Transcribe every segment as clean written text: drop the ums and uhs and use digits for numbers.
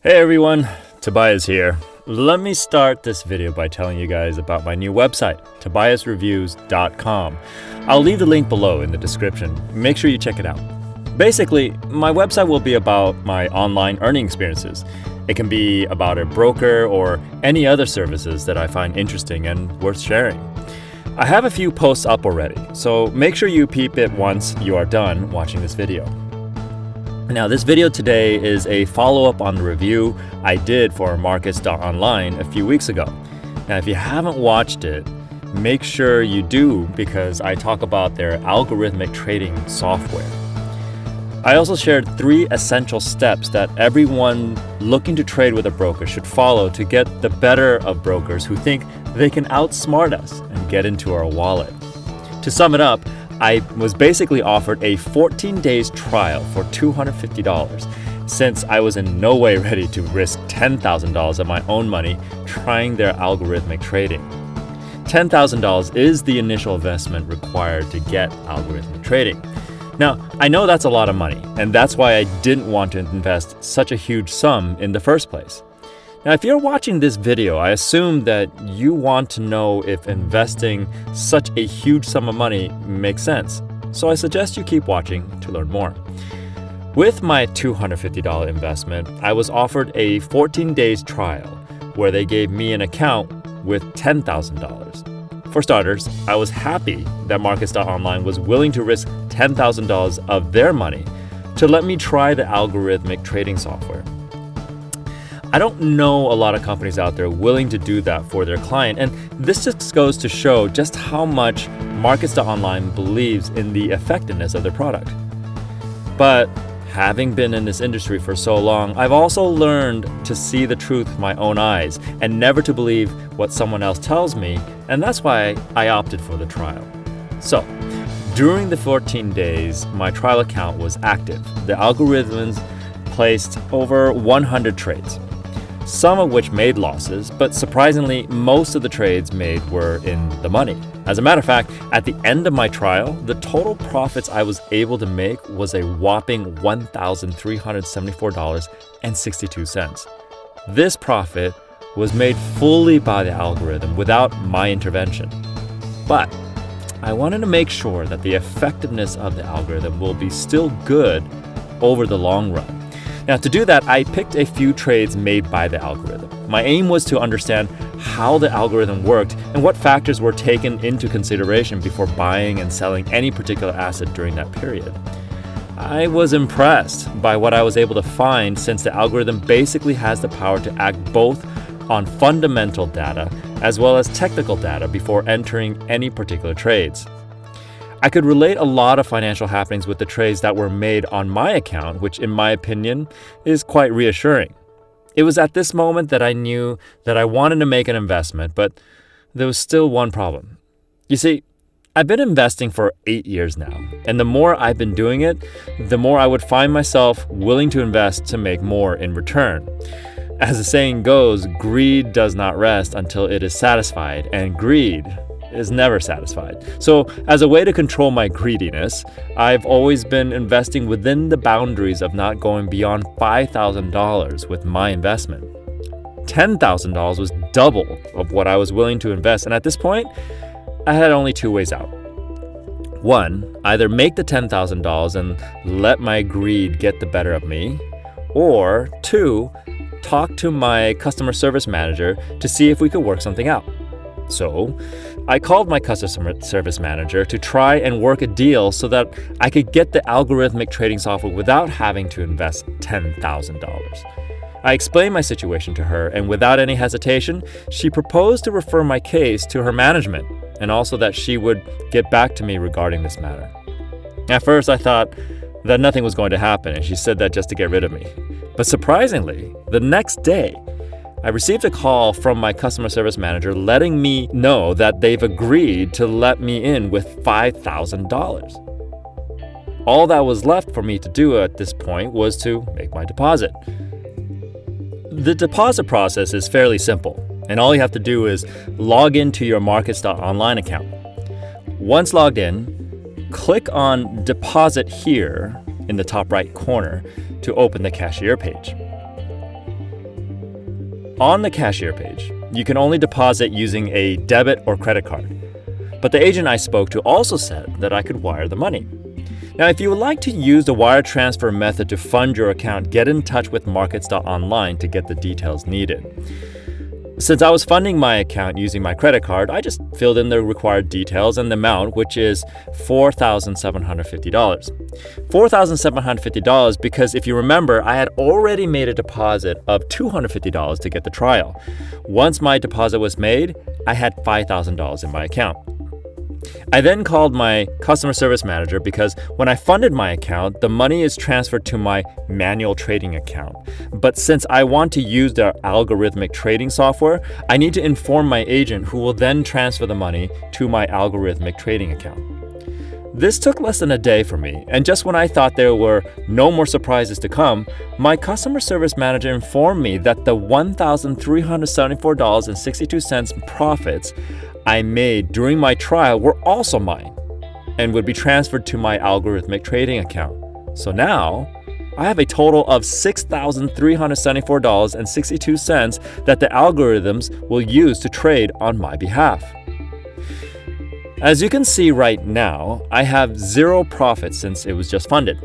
Hey everyone, Tobias here. Let me start this video by telling you guys about my new website, tobiasreviews.com. I'll leave the link below in the description. Make sure you check it out. Basically, my website will be about my online earning experiences. It can be about a broker or any other services that I find interesting and worth sharing. I have a few posts up already, so make sure you peep it once you are done watching this video. Now, this video today is a follow-up on the review I did for Markets.Online a few weeks ago. Now, if you haven't watched it, make sure you do because I talk about their algorithmic trading software. I also shared 3 essential steps that everyone looking to trade with a broker should follow to get the better of brokers who think they can outsmart us and get into our wallet. To sum it up, I was basically offered a 14 days trial for $250 since I was in no way ready to risk $10,000 of my own money trying their algorithmic trading. $10,000 is the initial investment required to get algorithmic trading. Now, I know that's a lot of money, and that's why I didn't want to invest such a huge sum in the first place. Now, if you're watching this video, I assume that you want to know if investing such a huge sum of money makes sense. So I suggest you keep watching to learn more. With my $250 investment, I was offered a 14 days trial where they gave me an account with $10,000. For starters, I was happy that Markets.Online was willing to risk $10,000 of their money to let me try the algorithmic trading software. I don't know a lot of companies out there willing to do that for their client, and this just goes to show just how much Markets.Online believes in the effectiveness of their product. But having been in this industry for so long, I've also learned to see the truth with my own eyes and never to believe what someone else tells me, and that's why I opted for the trial. So, during the 14 days, my trial account was active. The algorithms placed over 100 trades, some of which made losses, but surprisingly, most of the trades made were in the money. As a matter of fact, at the end of my trial, the total profits I was able to make was a whopping $1,374.62. This profit was made fully by the algorithm without my intervention. But I wanted to make sure that the effectiveness of the algorithm will be still good over the long run. Now, to do that, I picked a few trades made by the algorithm. My aim was to understand how the algorithm worked and what factors were taken into consideration before buying and selling any particular asset during that period. I was impressed by what I was able to find since the algorithm basically has the power to act both on fundamental data as well as technical data before entering any particular trades. I could relate a lot of financial happenings with the trades that were made on my account, which in my opinion is quite reassuring. It was at this moment that I knew that I wanted to make an investment, but there was still one problem. You see, I've been investing for 8 years now, and the more I've been doing it, the more I would find myself willing to invest to make more in return. As the saying goes, greed does not rest until it is satisfied, and greed is never satisfied. So as a way to control my greediness, I've always been investing within the boundaries of not going beyond $5,000 with my investment. $10,000 was double of what I was willing to invest, and at this point, I had only 2 ways out. 1, either make the $10,000 and let my greed get the better of me, or 2, talk to my customer service manager to see if we could work something out. So, I called my customer service manager to try and work a deal so that I could get the algorithmic trading software without having to invest $10,000. I explained my situation to her, and without any hesitation, she proposed to refer my case to her management, and also that she would get back to me regarding this matter. At first, I thought that nothing was going to happen, and she said that just to get rid of me. But surprisingly, the next day, I received a call from my customer service manager letting me know that they've agreed to let me in with $5,000. All that was left for me to do at this point was to make my deposit. The deposit process is fairly simple, and all you have to do is log into your Markets.Online account. Once logged in, click on Deposit Here in the top right corner to open the cashier page. On the cashier page, you can only deposit using a debit or credit card. But the agent I spoke to also said that I could wire the money. Now, if you would like to use the wire transfer method to fund your account, get in touch with Markets.Online to get the details needed. Since I was funding my account using my credit card, I just filled in the required details and the amount, which is $4,750. $4,750 because if you remember, I had already made a deposit of $250 to get the trial. Once my deposit was made, I had $5,000 in my account. I then called my customer service manager because when I funded my account, the money is transferred to my manual trading account. But since I want to use the algorithmic trading software, I need to inform my agent who will then transfer the money to my algorithmic trading account. This took less than a day for me, and just when I thought there were no more surprises to come, my customer service manager informed me that the $1,374.62 profits I made during my trial were also mine and would be transferred to my algorithmic trading account. So now, I have a total of $6,374.62 that the algorithms will use to trade on my behalf. As you can see right now, I have zero profit since it was just funded.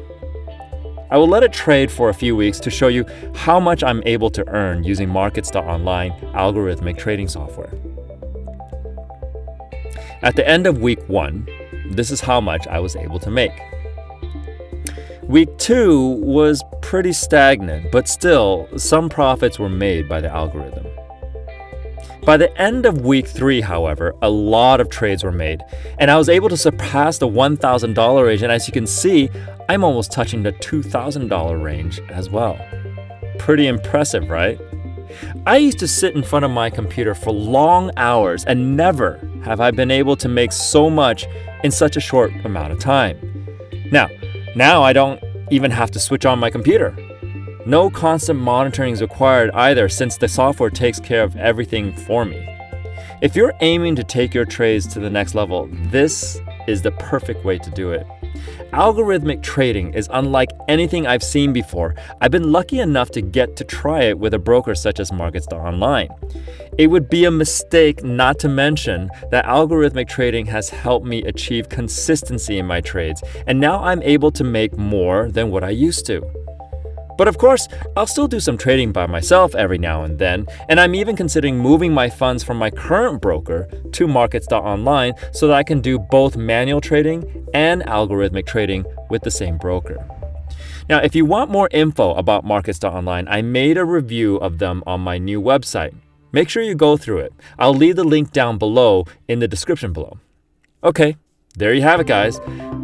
I will let it trade for a few weeks to show you how much I'm able to earn using Markets.Online algorithmic trading software. At the end of week 1, this is how much I was able to make. Week 2 was pretty stagnant, but still, some profits were made by the algorithm. By the end of week 3, however, a lot of trades were made, and I was able to surpass the $1,000 range, and as you can see, I'm almost touching the $2,000 range as well. Pretty impressive, right? I used to sit in front of my computer for long hours, and never have I been able to make so much in such a short amount of time. Now I don't even have to switch on my computer. No constant monitoring is required either, since the software takes care of everything for me. If you're aiming to take your trades to the next level, this is the perfect way to do it. Algorithmic trading is unlike anything I've seen before. I've been lucky enough to get to try it with a broker such as Markets.Online. It would be a mistake not to mention that algorithmic trading has helped me achieve consistency in my trades, and now I'm able to make more than what I used to. But of course, I'll still do some trading by myself every now and then, and I'm even considering moving my funds from my current broker to Markets.Online so that I can do both manual trading and algorithmic trading with the same broker. Now, if you want more info about Markets.Online, I made a review of them on my new website. Make sure you go through it. I'll leave the link down below in the description below. Okay, there you have it, guys.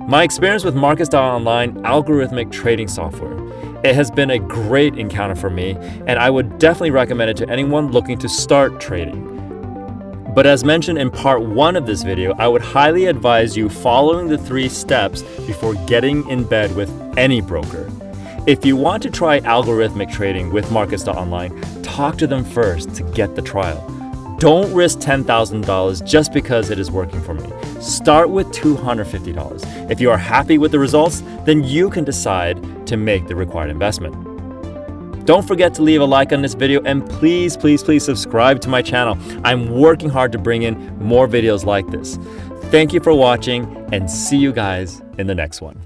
My experience with Markets.Online algorithmic trading software. It has been a great encounter for me, and I would definitely recommend it to anyone looking to start trading. But as mentioned in part 1 of this video, I would highly advise you following the 3 steps before getting in bed with any broker. If you want to try algorithmic trading with Markets.Online, talk to them first to get the trial. Don't risk $10,000 just because it is working for me. Start with $250. If you are happy with the results, then you can decide to make the required investment. Don't forget to leave a like on this video, and please subscribe to my channel. I'm working hard to bring in more videos like this. Thank you for watching, and see you guys in the next one.